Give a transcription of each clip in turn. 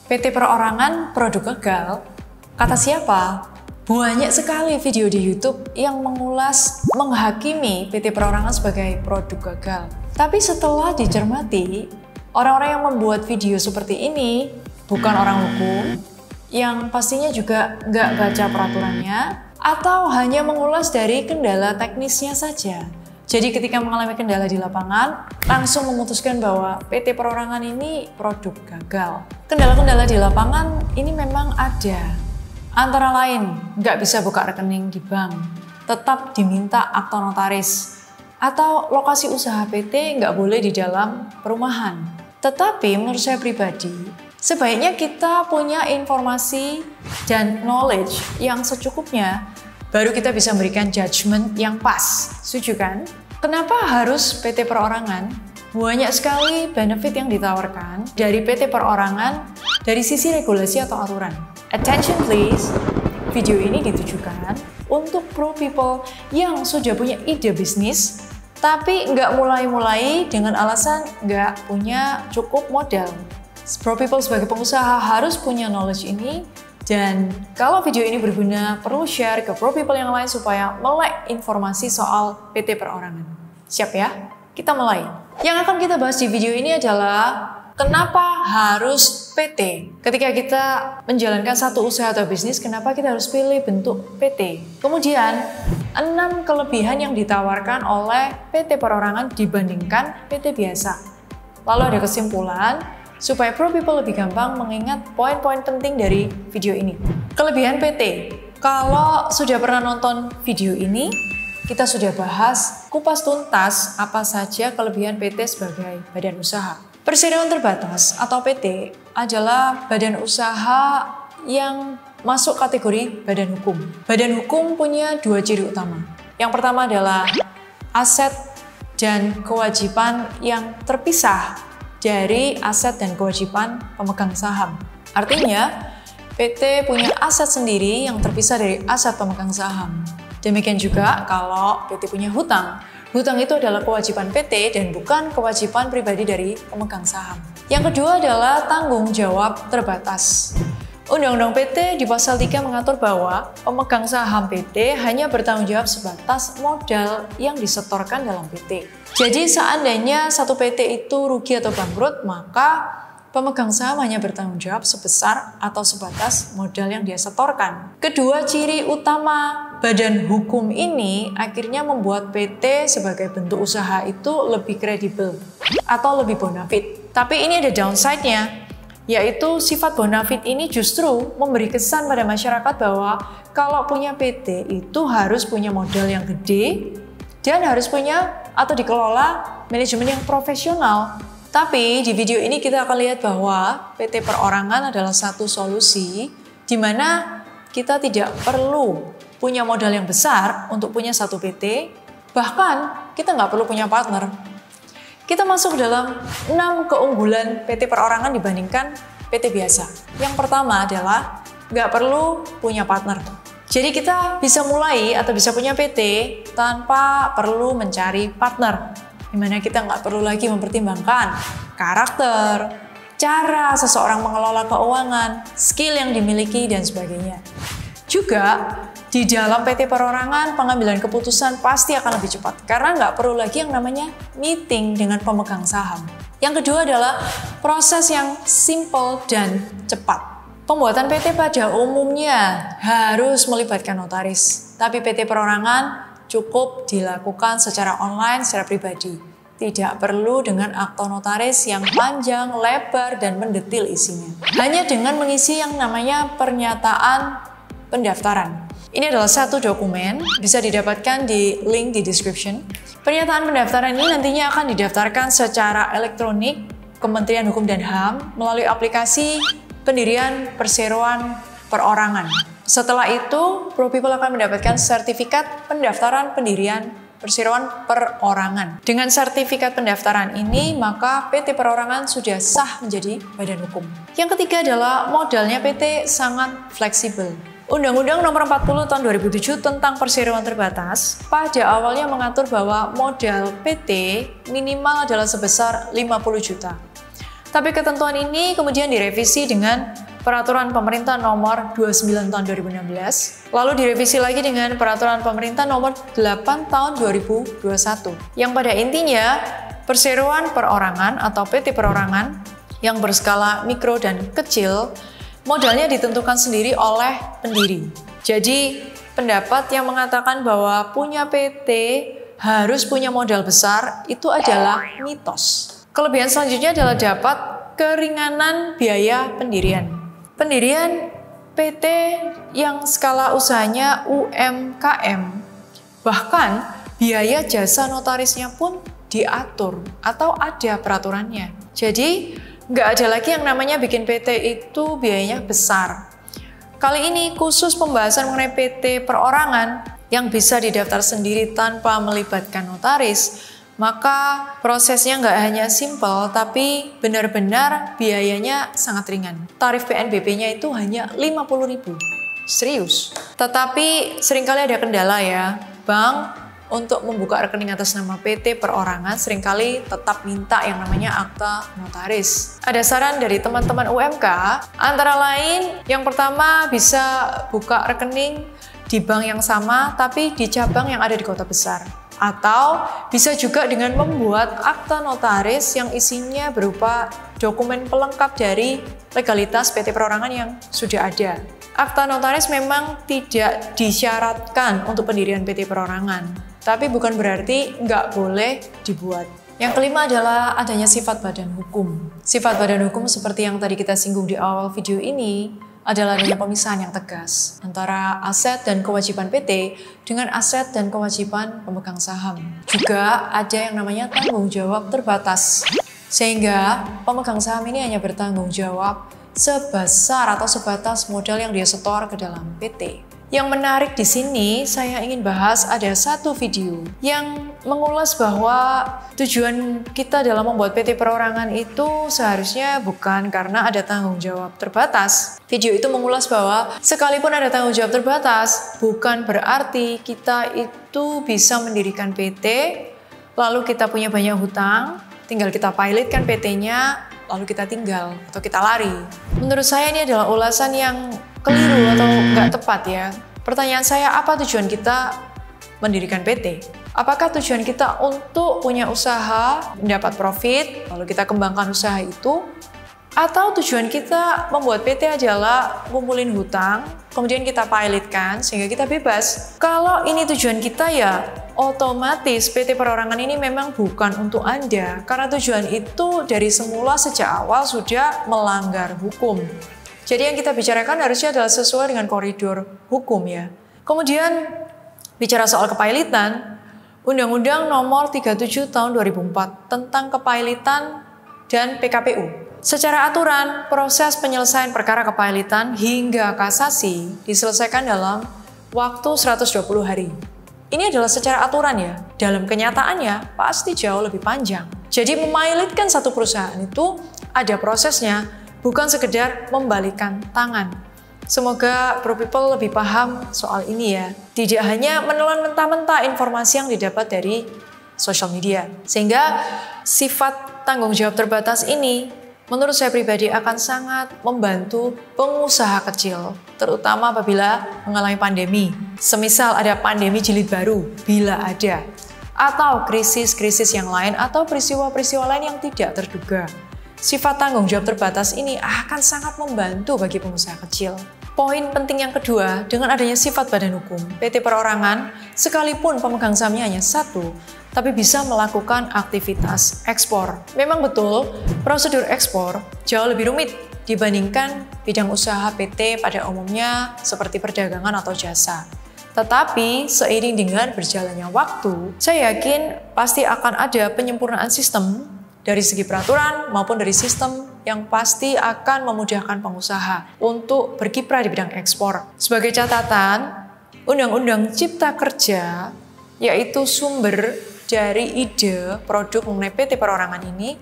PT Perorangan produk gagal? Kata siapa? Banyak sekali video di YouTube yang mengulas, menghakimi PT Perorangan sebagai produk gagal. Tapi setelah dicermati, orang-orang yang membuat video seperti ini bukan orang hukum, yang pastinya juga nggak baca peraturannya, atau hanya mengulas dari kendala teknisnya saja. Jadi ketika mengalami kendala di lapangan, langsung memutuskan bahwa PT Perorangan ini produk gagal. Kendala-kendala di lapangan ini memang ada. Antara lain, nggak bisa buka rekening di bank, tetap diminta akta notaris, atau lokasi usaha PT nggak boleh di dalam perumahan. Tetapi menurut saya pribadi, sebaiknya kita punya informasi dan knowledge yang secukupnya, baru kita bisa memberikan judgement yang pas. Setuju kan? Kenapa harus PT Perorangan? Banyak sekali benefit yang ditawarkan dari PT Perorangan dari sisi regulasi atau aturan. Attention please, video ini ditujukan untuk pro people yang sudah punya ide bisnis, tapi nggak mulai-mulai dengan alasan nggak punya cukup modal. Pro people sebagai pengusaha harus punya knowledge ini, dan kalau video ini berguna, perlu share ke pro people yang lain supaya melek informasi soal PT Perorangan. Siap ya? Kita mulai. Yang akan kita bahas di video ini adalah kenapa harus PT? Ketika kita menjalankan satu usaha atau bisnis, kenapa kita harus pilih bentuk PT? Kemudian, 6 kelebihan yang ditawarkan oleh PT Perorangan dibandingkan PT biasa. Lalu ada kesimpulan, supaya pro people lebih gampang mengingat poin-poin penting dari video ini. Kelebihan PT. Kalau sudah pernah nonton video ini, kita sudah bahas kupas tuntas apa saja kelebihan PT sebagai badan usaha. Perseroan terbatas atau PT adalah badan usaha yang masuk kategori badan hukum. Badan hukum punya 2 ciri utama. Yang pertama adalah aset dan kewajiban yang terpisah dari aset dan kewajiban pemegang saham. Artinya, PT punya aset sendiri yang terpisah dari aset pemegang saham. Demikian juga kalau PT punya hutang. Hutang itu adalah kewajiban PT dan bukan kewajiban pribadi dari pemegang saham. Yang kedua adalah tanggung jawab terbatas. Undang-Undang PT di pasal 3 mengatur bahwa pemegang saham PT hanya bertanggung jawab sebatas modal yang disetorkan dalam PT. Jadi seandainya satu PT itu rugi atau bangkrut, maka pemegang saham hanya bertanggung jawab sebesar atau sebatas modal yang dia setorkan. Kedua ciri utama badan hukum ini akhirnya membuat PT sebagai bentuk usaha itu lebih kredibel atau lebih bonafit. Tapi ini ada downside-nya, yaitu sifat bonafit ini justru memberi kesan pada masyarakat bahwa kalau punya PT itu harus punya modal yang gede dan harus punya atau dikelola manajemen yang profesional. Tapi di video ini kita akan lihat bahwa PT Perorangan adalah satu solusi di mana kita tidak perlu punya modal yang besar untuk punya satu PT, bahkan kita nggak perlu punya partner. Kita masuk dalam 6 keunggulan PT Perorangan dibandingkan PT biasa. Yang pertama adalah nggak perlu punya partner. Jadi kita bisa mulai atau bisa punya PT tanpa perlu mencari partner, di mana kita nggak perlu lagi mempertimbangkan karakter, cara seseorang mengelola keuangan, skill yang dimiliki, dan sebagainya. Juga di dalam PT Perorangan pengambilan keputusan pasti akan lebih cepat karena nggak perlu lagi yang namanya meeting dengan pemegang saham. Yang kedua adalah proses yang simple dan cepat. Pembuatan PT pada umumnya harus melibatkan notaris, tapi PT Perorangan cukup dilakukan secara online, secara pribadi. Tidak perlu dengan akta notaris yang panjang, lebar, dan mendetil isinya. Hanya dengan mengisi yang namanya pernyataan pendaftaran. Ini adalah satu dokumen, bisa didapatkan di link di description. Pernyataan pendaftaran ini nantinya akan didaftarkan secara elektronik Kementerian Hukum dan HAM melalui aplikasi pendirian perseroan perorangan. Setelah itu, pro people akan mendapatkan sertifikat pendaftaran pendirian perseroan perorangan. Dengan sertifikat pendaftaran ini, maka PT Perorangan sudah sah menjadi badan hukum. Yang ketiga adalah modalnya PT sangat fleksibel. Undang-Undang Nomor 40 Tahun 2007 tentang Perseroan Terbatas pada awalnya mengatur bahwa modal PT minimal adalah sebesar 50 juta. Tapi ketentuan ini kemudian direvisi dengan Peraturan Pemerintah Nomor 29 Tahun 2016, lalu direvisi lagi dengan Peraturan Pemerintah Nomor 8 Tahun 2021, yang pada intinya perseroan perorangan atau PT perorangan yang berskala mikro dan kecil, modalnya ditentukan sendiri oleh pendiri. Jadi, pendapat yang mengatakan bahwa punya PT harus punya modal besar itu adalah mitos. Kelebihan selanjutnya adalah dapat keringanan biaya pendirian. Pendirian PT yang skala usahanya UMKM, bahkan biaya jasa notarisnya pun diatur atau ada peraturannya. Jadi, nggak ada lagi yang namanya bikin PT itu biayanya besar. Kali ini khusus pembahasan mengenai PT perorangan yang bisa didaftar sendiri tanpa melibatkan notaris, maka prosesnya nggak hanya simple, tapi benar-benar biayanya sangat ringan. Tarif PNBP-nya itu hanya 50.000. Serius. Tetapi seringkali ada kendala ya. Bank untuk membuka rekening atas nama PT perorangan seringkali tetap minta yang namanya akta notaris. Ada saran dari teman-teman UMK, antara lain yang pertama bisa buka rekening di bank yang sama tapi di cabang yang ada di kota besar. Atau bisa juga dengan membuat akta notaris yang isinya berupa dokumen pelengkap dari legalitas PT perorangan yang sudah ada. Akta notaris memang tidak disyaratkan untuk pendirian PT perorangan, tapi bukan berarti nggak boleh dibuat. Yang kelima adalah adanya sifat badan hukum. Sifat badan hukum seperti yang tadi kita singgung di awal video ini, adalah adanya pemisahan yang tegas antara aset dan kewajiban PT dengan aset dan kewajiban pemegang saham. Juga ada yang namanya tanggung jawab terbatas, sehingga pemegang saham ini hanya bertanggung jawab sebesar atau sebatas modal yang dia setor ke dalam PT. Yang menarik di sini, saya ingin bahas ada satu video yang mengulas bahwa tujuan kita dalam membuat PT perorangan itu seharusnya bukan karena ada tanggung jawab terbatas. Video itu mengulas bahwa sekalipun ada tanggung jawab terbatas, bukan berarti kita itu bisa mendirikan PT, lalu kita punya banyak hutang, tinggal kita pilotkan PT-nya, lalu kita tinggal atau kita lari. Menurut saya ini adalah ulasan yang keliru atau nggak tepat ya. Pertanyaan saya, apa tujuan kita mendirikan PT? Apakah tujuan kita untuk punya usaha, mendapat profit, lalu kita kembangkan usaha itu? Atau tujuan kita membuat PT adalah ngumpulin hutang, kemudian kita pilotkan sehingga kita bebas? Kalau ini tujuan kita ya, otomatis PT perorangan ini memang bukan untuk Anda, karena tujuan itu dari semula sejak awal sudah melanggar hukum. Jadi yang kita bicarakan harusnya adalah sesuai dengan koridor hukum ya. Kemudian bicara soal kepailitan, Undang-Undang Nomor 37 Tahun 2004 tentang kepailitan dan PKPU. Secara aturan, proses penyelesaian perkara kepailitan hingga kasasi diselesaikan dalam waktu 120 hari. Ini adalah secara aturan ya. Dalam kenyataannya pasti jauh lebih panjang. Jadi memailitkan satu perusahaan itu ada prosesnya, bukan sekedar membalikkan tangan. Semoga Bro People lebih paham soal ini ya. Tidak hanya menelan mentah-mentah informasi yang didapat dari sosial media. Sehingga sifat tanggung jawab terbatas ini menurut saya pribadi akan sangat membantu pengusaha kecil, terutama apabila mengalami pandemi. Semisal ada pandemi jilid baru, bila ada. Atau krisis-krisis yang lain atau peristiwa-peristiwa lain yang tidak terduga. Sifat tanggung jawab terbatas ini akan sangat membantu bagi pengusaha kecil. Poin penting yang kedua, dengan adanya sifat badan hukum, PT perorangan, sekalipun pemegang sahamnya hanya satu, tapi bisa melakukan aktivitas ekspor. Memang betul, prosedur ekspor jauh lebih rumit dibandingkan bidang usaha PT pada umumnya seperti perdagangan atau jasa. Tetapi seiring dengan berjalannya waktu, saya yakin pasti akan ada penyempurnaan sistem dari segi peraturan maupun dari sistem yang pasti akan memudahkan pengusaha untuk berkiprah di bidang ekspor. Sebagai catatan, Undang-Undang Cipta Kerja, yaitu sumber dari ide produk mengenai PT perorangan ini,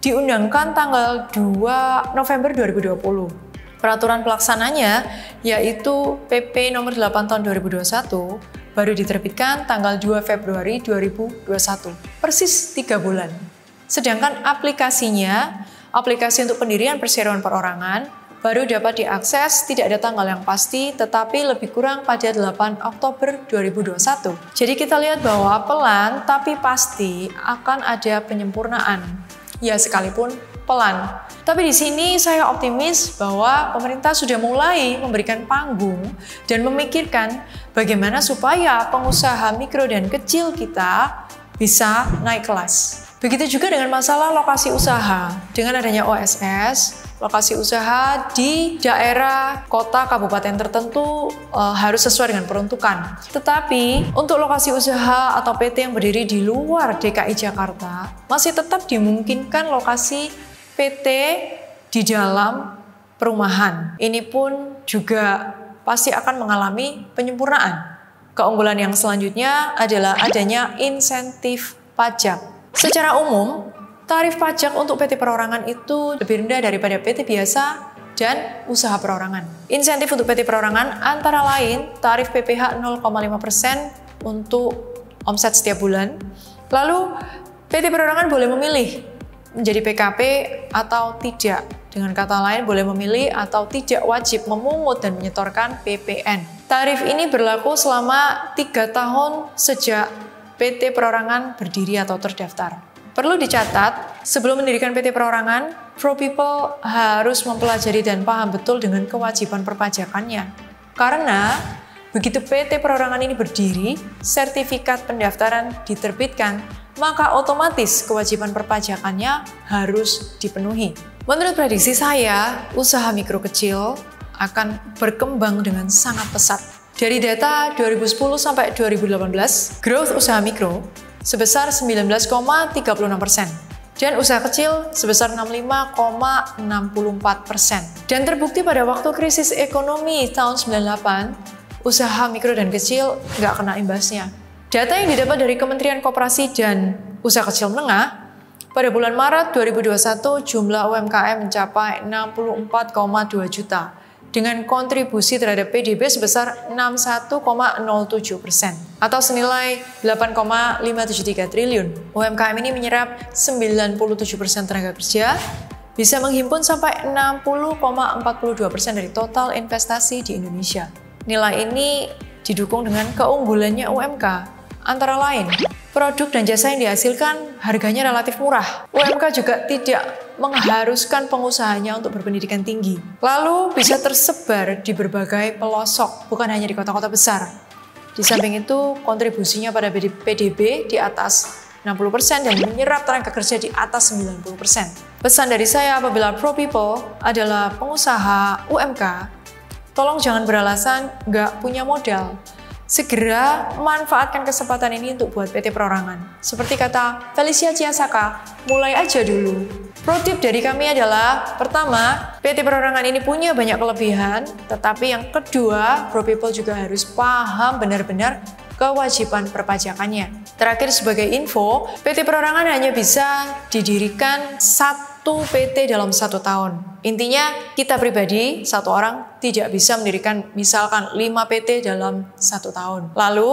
diundangkan tanggal 2 November 2020. Peraturan pelaksananya, yaitu PP nomor 8 tahun 2021, baru diterbitkan tanggal 2 Februari 2021, persis 3 bulan. Sedangkan aplikasinya aplikasi untuk pendirian perseroan perorangan baru dapat diakses, tidak ada tanggal yang pasti, tetapi lebih kurang pada 8 Oktober 2021. Jadi kita lihat bahwa pelan tapi pasti akan ada penyempurnaan. Ya, sekalipun pelan. Tapi di sini saya optimis bahwa pemerintah sudah mulai memberikan panggung dan memikirkan bagaimana supaya pengusaha mikro dan kecil kita bisa naik kelas. Begitu juga dengan masalah lokasi usaha. Dengan adanya OSS, lokasi usaha di daerah, kota, kabupaten tertentu harus sesuai dengan peruntukan. Tetapi untuk lokasi usaha atau PT yang berdiri di luar DKI Jakarta, masih tetap dimungkinkan lokasi PT di dalam perumahan. Ini pun juga pasti akan mengalami penyempurnaan. Keunggulan yang selanjutnya adalah adanya insentif pajak. Secara umum, tarif pajak untuk PT perorangan itu lebih rendah daripada PT biasa dan usaha perorangan. Insentif untuk PT perorangan antara lain tarif PPh 0,5% untuk omset setiap bulan. Lalu PT perorangan boleh memilih menjadi PKP atau tidak. Dengan kata lain, boleh memilih atau tidak wajib memungut dan menyetorkan PPN. Tarif ini berlaku selama 3 tahun sejak PT perorangan berdiri atau terdaftar. Perlu dicatat, sebelum mendirikan PT perorangan, ProPeople harus mempelajari dan paham betul dengan kewajiban perpajakannya. Karena begitu PT perorangan ini berdiri, sertifikat pendaftaran diterbitkan, maka otomatis kewajiban perpajakannya harus dipenuhi. Menurut prediksi saya, usaha mikro kecil akan berkembang dengan sangat pesat. Dari data 2010 sampai 2018, growth usaha mikro sebesar 19,36% dan usaha kecil sebesar 65,64%. Dan terbukti pada waktu krisis ekonomi tahun 98, usaha mikro dan kecil nggak kena imbasnya. Data yang didapat dari Kementerian Koperasi dan Usaha Kecil Menengah, pada bulan Maret 2021 jumlah UMKM mencapai 64,2 juta dengan kontribusi terhadap PDB sebesar 61,07% atau senilai 8,573 triliun. UMKM ini menyerap 97% tenaga kerja, bisa menghimpun sampai 60,42% dari total investasi di Indonesia. Nilai ini didukung dengan keunggulannya UMK. Antara lain, produk dan jasa yang dihasilkan harganya relatif murah. UMK juga tidak mengharuskan pengusahanya untuk berpendidikan tinggi. Lalu bisa tersebar di berbagai pelosok, bukan hanya di kota-kota besar. Di samping itu, kontribusinya pada PDB di atas 60% dan menyerap tenaga kerja di atas 90%. Pesan dari saya apabila ProPeople adalah pengusaha UMK, tolong jangan beralasan nggak punya modal. Segera manfaatkan kesempatan ini untuk buat PT perorangan. Seperti kata Felicia Ciasaka, mulai aja dulu. Pro tip dari kami adalah, pertama, PT perorangan ini punya banyak kelebihan, tetapi yang kedua, ProPeople juga harus paham benar-benar kewajiban perpajakannya. Terakhir sebagai info, PT perorangan hanya bisa didirikan 1 PT dalam 1 tahun. Intinya, kita pribadi, 1 orang tidak bisa mendirikan misalkan 5 PT dalam 1 tahun. Lalu,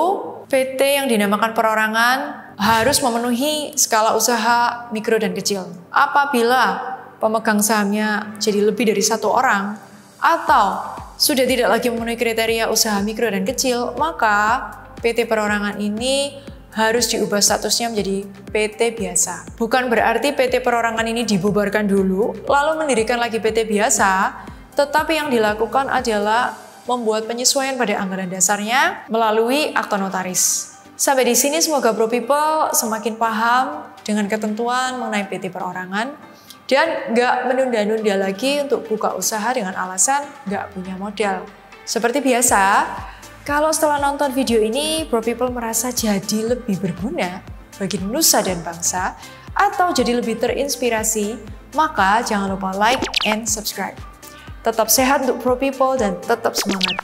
PT yang dinamakan perorangan harus memenuhi skala usaha mikro dan kecil. Apabila pemegang sahamnya jadi lebih dari 1 orang, atau sudah tidak lagi memenuhi kriteria usaha mikro dan kecil, maka PT perorangan ini harus diubah statusnya menjadi PT biasa. Bukan berarti PT perorangan ini dibubarkan dulu, lalu mendirikan lagi PT biasa, tetapi yang dilakukan adalah membuat penyesuaian pada anggaran dasarnya melalui akta notaris. Sampai di sini semoga ProPeople semakin paham dengan ketentuan mengenai PT perorangan dan nggak menunda-nunda lagi untuk buka usaha dengan alasan nggak punya modal. Seperti biasa, kalau setelah nonton video ini, ProPeople merasa jadi lebih berguna bagi nusa dan bangsa, atau jadi lebih terinspirasi, maka jangan lupa like and subscribe. Tetap sehat untuk ProPeople dan tetap semangat.